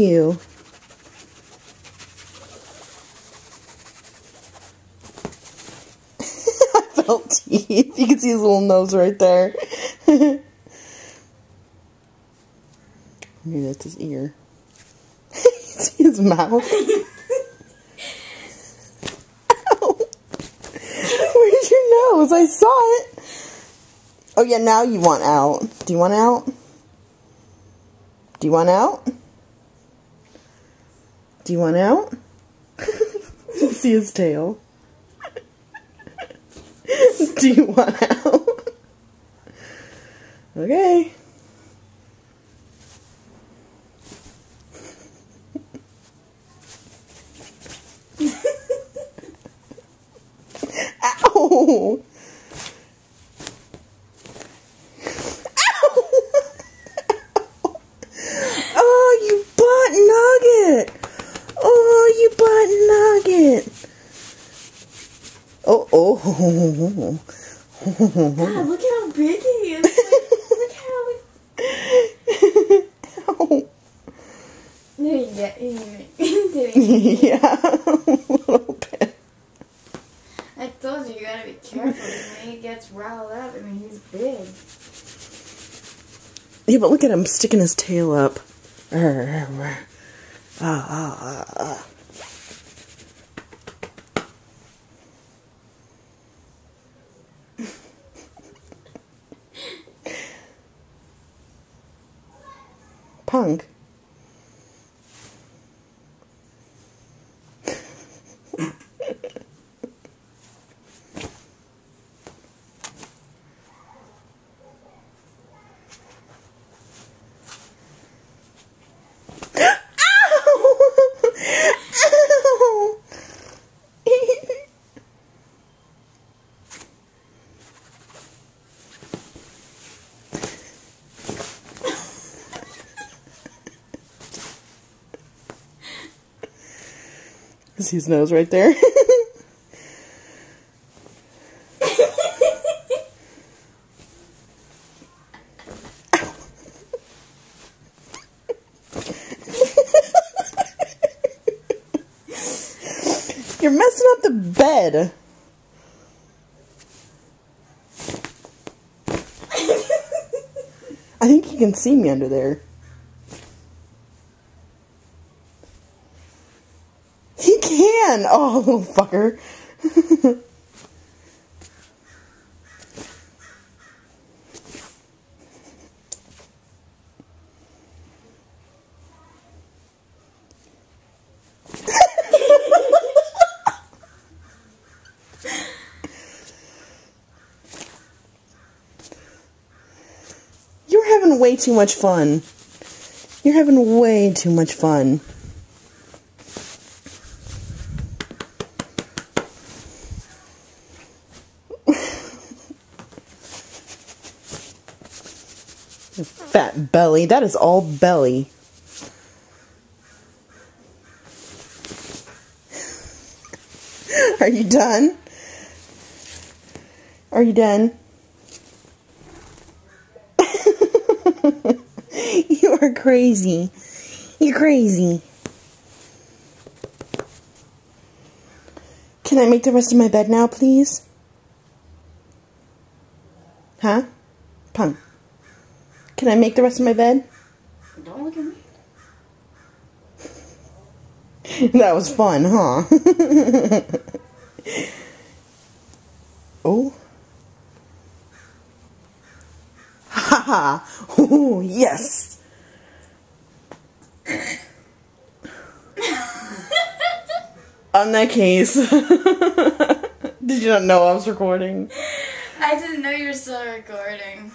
you? I felt teeth. You can see his little nose right there. Maybe that's his ear. See his mouth? Ow. Where's your nose? I saw it. Oh yeah, now you want out. Do you want out? Do you want out? Do you want out? See his tail? Do you want out? Okay. Ow! Oh. God, look how big he is. Like, look how... Ow. Yeah, a little bit. I told you gotta be careful when he gets riled up. I mean, he's big. Yeah, but look at him sticking his tail up. Punk. See his nose right there? You're messing up the bed. I think you can see me under there. He can! Oh, little fucker. You're having way too much fun. You're having way too much fun. Fat belly. That is all belly. Are you done? Are you done? You are crazy. You're crazy. Can I make the rest of my bed now, please? Huh? Punk. Can I make the rest of my bed? Don't look at me. That was fun, huh? Oh. Haha. Oh, yes. On that case. Did you not know I was recording? I didn't know you were still recording.